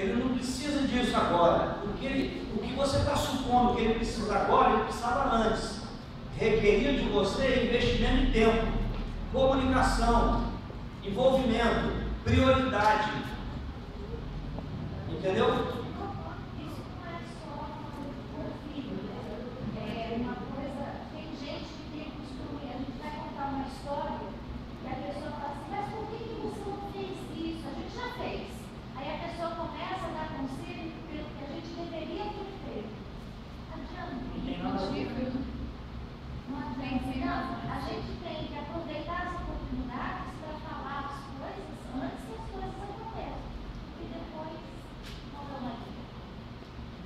ele não precisa disso agora. O que você está supondo que ele precisa agora, ele precisava antes. Requeria de você investimento em tempo, comunicação, envolvimento, prioridade. Entendeu?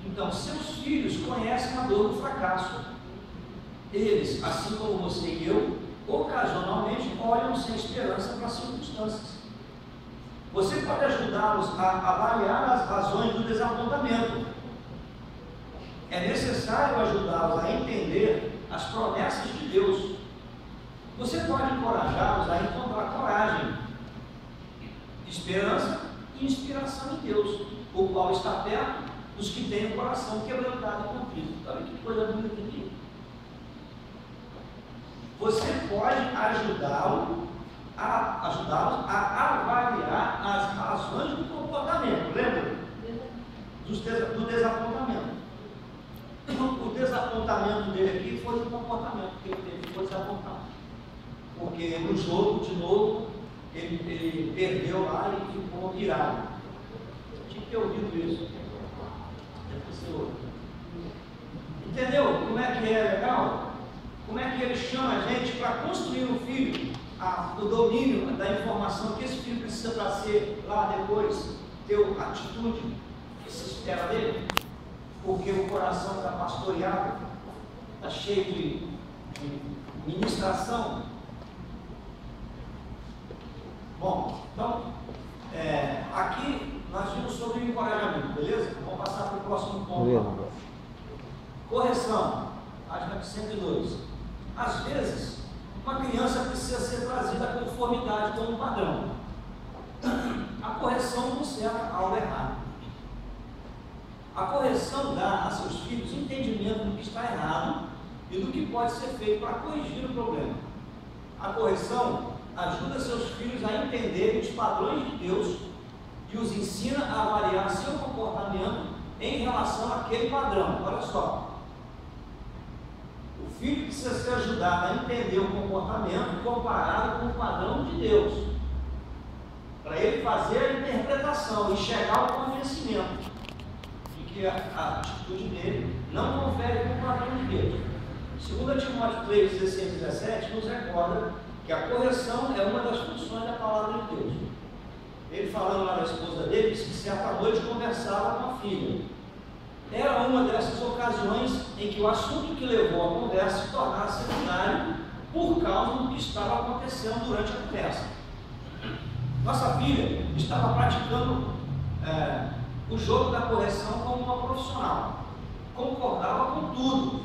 Então, seus filhos conhecem a dor do fracasso. Eles, assim como você e eu, ocasionalmente olham sem esperança para as circunstâncias. Você pode ajudá-los a avaliar as razões do desapontamento. É necessário ajudá-los a entender as promessas de Deus. Você pode encorajá-los a encontrar coragem, esperança e inspiração em Deus, o qual está perto dos que têm o coração quebrantado e contrito. Olha que coisa bonita aqui. Você pode ajudá-los a avaliar as razões do comportamento. Lembra? Do desapontamento. O desapontamento dele aqui foi o comportamento que ele teve, foi desapontado. Porque no jogo, de novo, ele perdeu lá e ficou irado. Tinha que ter ouvido isso. Entendeu como é que é legal? Como é que ele chama a gente para construir um filho, o domínio da informação que esse filho precisa para ser lá depois, ter a atitude que se espera dele, porque o coração está pastoreado, está cheio de ministração. Bom, então, aqui nós vimos sobre o encorajamento, beleza? Vamos passar para o próximo ponto. Correção, página 102. Às vezes, uma criança precisa ser trazida à conformidade com um padrão. A correção conserta algo errado. A correção dá a seus filhos entendimento do que está errado e do que pode ser feito para corrigir o problema. A correção ajuda seus filhos a entenderem os padrões de Deus e os ensina a avaliar seu comportamento em relação àquele padrão. Olha só. O filho precisa ser ajudado a entender o comportamento comparado com o padrão de Deus, para ele fazer a interpretação e chegar ao convencimento de que a atitude dele não confere com o padrão de Deus. 2 Timóteo 3, 16 e 17 nos recorda que a correção é uma das funções da palavra de Deus. Ele, falando lá da esposa dele, disse que certa noite conversava com a filha. Era uma dessas ocasiões em que o assunto que levou a conversa se tornava secundário por causa do que estava acontecendo durante a conversa. Nossa filha estava praticando o jogo da correção como uma profissional. Concordava com tudo,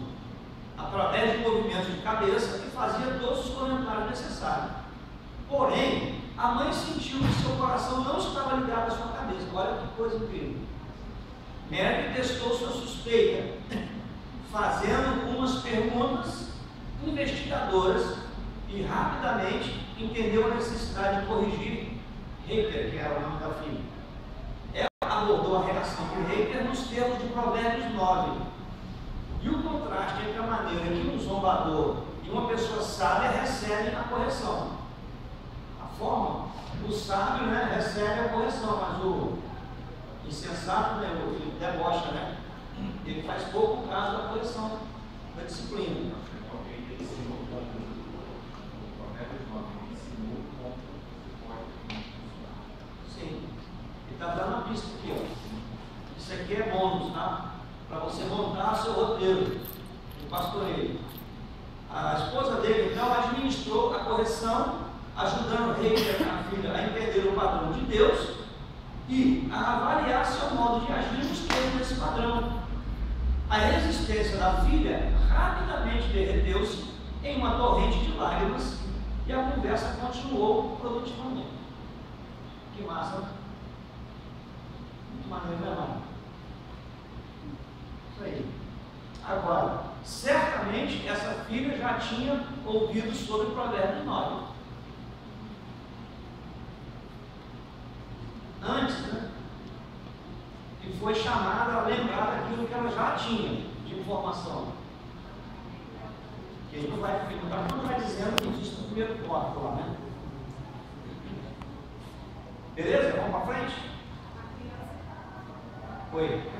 através de movimentos de cabeça e fazia todos os comentários necessários. Porém, a mãe sentiu que seu coração não estava ligado à sua cabeça. Olha que coisa incrível. Mary testou sua suspeita, fazendo algumas perguntas investigadoras e rapidamente entendeu a necessidade de corrigir Hacker, que era o nome da filha. Ela abordou a relação com Hacker nos termos de Provérbios 9. E o contraste entre a maneira que um zombador e uma pessoa sábia recebem a correção. A forma, o sábio recebe a correção, mas o insensato, ele debocha, ele faz pouco caso da correção, da disciplina. Sim, ele está dando uma pista aqui, ó. Isso aqui é bônus, tá? Para você montar seu roteiro de pastoreio. A esposa dele então administrou a correção, ajudando a filha a entender o padrão de Deus e a avaliar seu modo de agir nos termos desse padrão. A resistência da filha rapidamente derreteu-se em uma torrente de lágrimas e a conversa continuou produtivamente. Que massa! Muito maneiro, não. Isso aí. Agora, certamente essa filha já tinha ouvido sobre o Provérbio 9. Antes, né? E foi chamada a lembrar daquilo que ela já tinha de informação. Que ele não vai perguntar, não vai dizendo que existe no primeiro tópico lá, né? Beleza? Vamos para frente? Oi.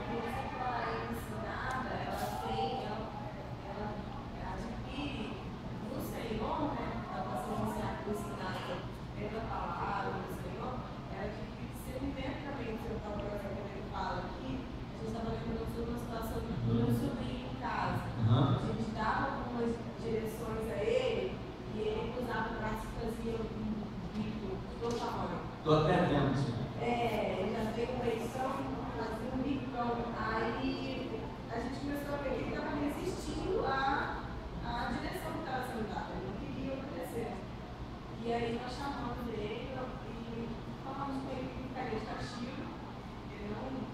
Estou até vendo isso. Já veio uma eleição, fazia um bicão. Aí a gente começou a ver que ele estava resistindo à direção que estava sendo dada. Ele não queria obedecer. E aí nós chamamos ele e falamos com ele que ficaria de castigo. Ele não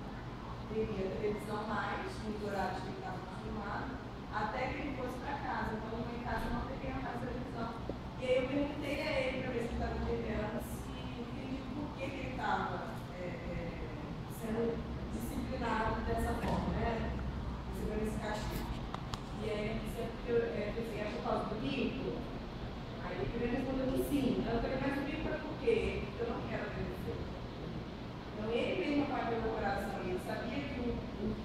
teria televisão mais, nos horários que ele estava acostumado, até que ele fosse para casa. Então, em casa não teria mais televisão. E aí eu perguntei a ele para ver se ele estava entendendo. Por que ele estava sendo disciplinado dessa forma, né? Recebendo esse castigo. E aí ele disse que é por causa do bico. Aí ele primeiro respondeu que sim. Eu falei, mas o bico é por quê? Porque eu não quero obedecer. Então ele mesmo apagou o coração. Ele sabia que o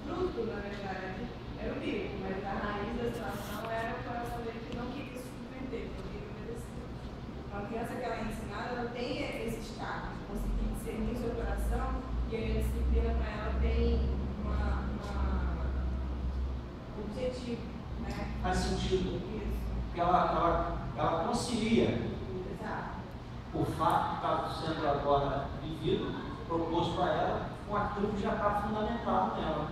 fruto, na verdade, era o bico, mas a raiz da situação era o coração dele que não queria se submeter, não queria obedecer. Então a criança que ela é ensinada, ela tem esse estágio. Conseguir discernir seu coração, e aí a disciplina para ela tem um objetivo, né? Faz sentido. Isso. Porque ela concilia Exato. o fato que estava sendo agora vivido, proposto para ela, com aquilo que já está fundamentado nela.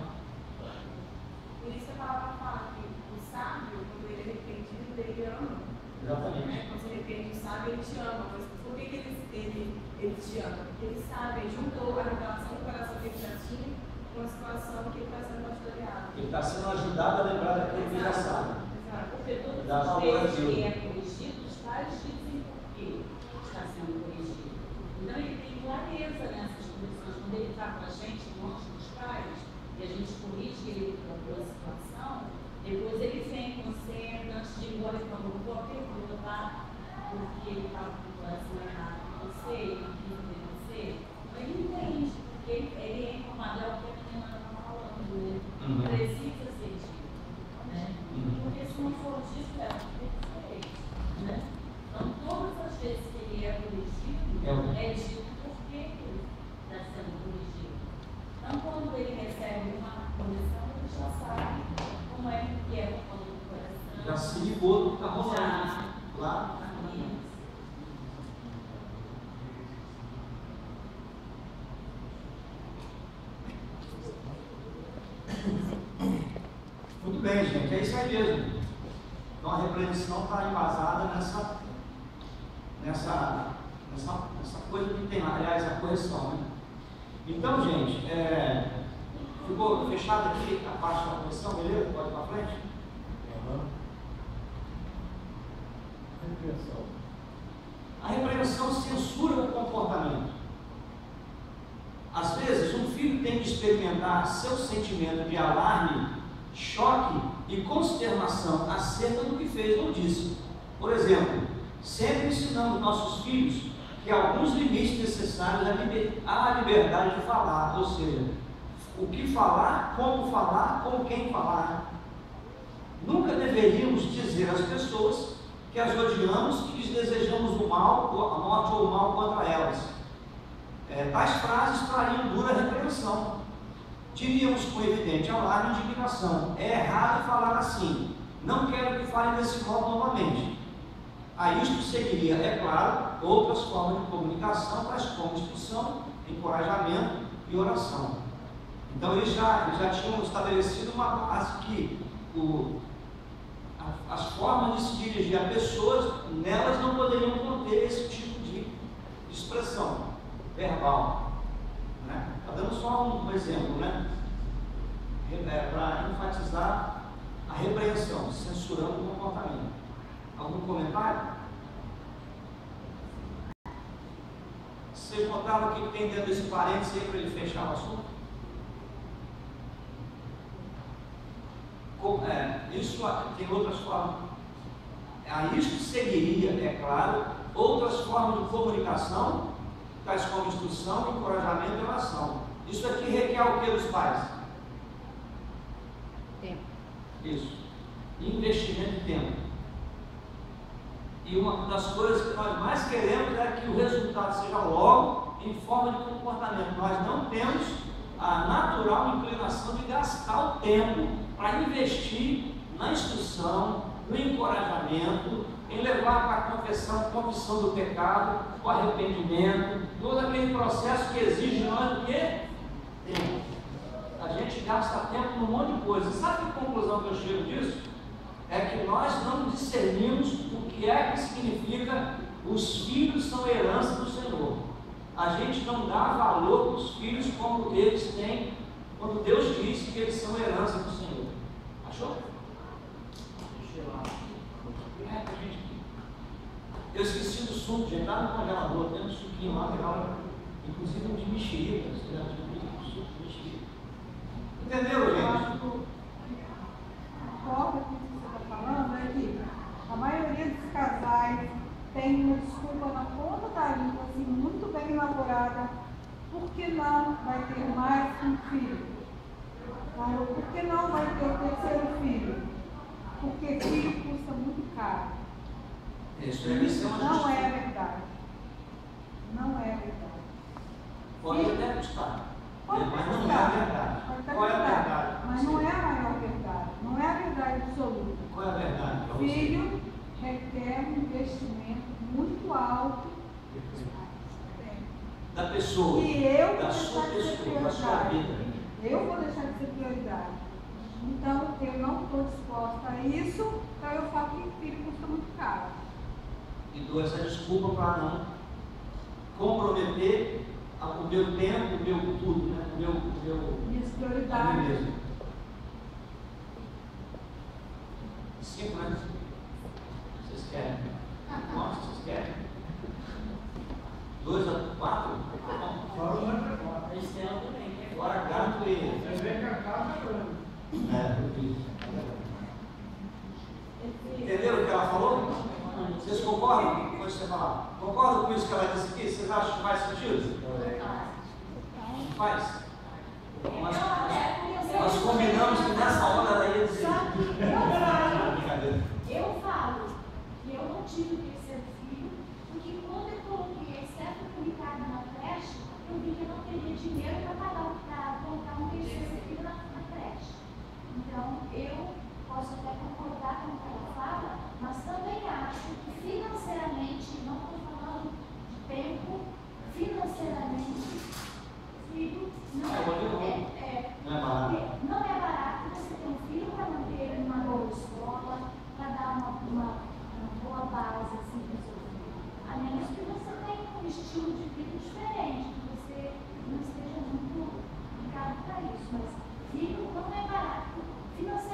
Por isso a palavra fala que o sábio, quando ele é arrependido, ele ama. Exatamente. Né? Quando você arrepende o sábio, ele te ama. Mas por que ele te ama? Porque ele sabe, ele juntou a revelação do coração que ele já tinha com a situação que ele está sendo pastoreado. Ele está sendo ajudado a lembrar daquilo que já sabe. Exato. Porque todas Dá as valor vezes àquilo. que é corrigido, os pais dizem por que está sendo corrigido. Então ele tem clareza nessas condições. Quando ele está com a gente, longe dos pais, e a gente corrige ele para a situação, depois ele vem, conserta, antes de ir embora, ele falou, boa pergunta, tá? Porque ele estava com o coração errado com você, ele não quis obedecer. Então ele entende, porque ele é informado, é o que a menina estava falando, né? Precisa ser dito, né? Porque se não for dito, é o que ele fez, né? Então todas as vezes que ele é corrigido, é dito por que ele está sendo corrigido. Então quando ele recebe uma correção, ele já sabe como é que é o fundo do coração. Já se ligou do que está rolando lá. Muito bem, gente, é isso aí mesmo. Então a repreensão está embasada nessa coisa que tem lá, aliás, a correção, né? Então, gente, ficou fechado aqui a parte da correção, beleza? Pode ir para frente? A repreensão censura o comportamento. Às vezes, um filho tem que experimentar seu sentimento de alarme, choque e consternação acerca do que fez ou disse. Por exemplo, sempre ensinamos nossos filhos que há alguns limites necessários à liberdade de falar, ou seja, o que falar, com quem falar. Nunca deveríamos dizer às pessoas que as odiamos e que lhes desejamos o mal, a morte ou o mal contra elas. Tais frases trariam dura repreensão. Diríamos com evidente alarme e indignação: é errado falar assim, não quero que fale desse modo novamente. A isto seguiria, é claro, outras formas de comunicação, tais como instrução, encorajamento e oração. Então eles já tinham estabelecido uma base que as formas de se dirigir a pessoas, nelas não poderiam conter esse tipo de expressão verbal, né? dando só um exemplo, né? Para enfatizar a repreensão, censurando o comportamento. Algum comentário? Vocês notaram o que tem dentro desse parênteses aí para ele fechar o assunto? Isso tem outras formas. A isso seguiria, é claro, outras formas de comunicação, tais como instrução, encorajamento e oração. Isso aqui requer o que dos pais? Tempo. Isso. Investimento de tempo. E uma das coisas que nós mais queremos é que o resultado seja logo em forma de comportamento. Nós não temos a natural inclinação de gastar o tempo para investir na instrução, no encorajamento, em levar para a confissão do pecado, o arrependimento, todo aquele processo que exige de nós o quê? Tempo. A gente gasta tempo num monte de coisa. Sabe que conclusão que eu chego disso? É que nós não discernimos o que é que significa os filhos são herança do Senhor. A gente não dá valor para os filhos como eles têm, quando Deus diz que eles são herança do Senhor. Achou? Eu esqueci do suco, gente, lá no congelador, tem um suquinho lá, legal, inclusive um de mexerica, um suco de mexerica. Entenderam, gente? A forma que você está falando é que a maioria dos casais tem uma desculpa na ponta da língua, assim, muito bem elaborada, por que não vai ter mais um filho? Por que não vai ter o terceiro filho? Porque filho custa muito caro. Isso não é verdade. Não é verdade. Pode até custar, Pode mas não custar. é a verdade. Qual é a verdade? Mas não é a maior verdade. Não é a verdade absoluta. Qual é a verdade para você? Filho requer um investimento muito alto Da pessoa, e eu da vou sua deixar de ser pessoa, da sua prioridade. vida. Eu vou deixar de ser prioridade. Então, eu não estou disposta a isso, então eu falo que filho custa muito caro. E dou essa desculpa para não comprometer o meu tempo, o meu tudo, né? Minhas a mim prioridades. mesmo. 5, né? Vocês querem? Nossa, vocês querem? 2 a 4? Esse ano também. Agora gato e. Entenderam o que ela falou? Vocês concordam com o que você falar? Concordam com isso que ela disse aqui? Vocês acham que faz sentido? Faz? Nós combinamos que nessa hora ela ia dizer. Eu falo que eu não tive o terceiro filho, porque quando eu coloquei a certificado na creche, eu vi que eu não teria dinheiro para pagar para colocar um terceiro filho na creche. Então, eu posso até concordar com o que ela fala, mas também acho que financeiramente, não estou falando de tempo, financeiramente, filho não é barato você ter um filho para manter ele numa boa escola, para dar uma boa base assim, para o seu filho. A menos que você tenha um estilo de vida diferente, que você não esteja muito ligado para isso. Mas filho não é barato financeiramente.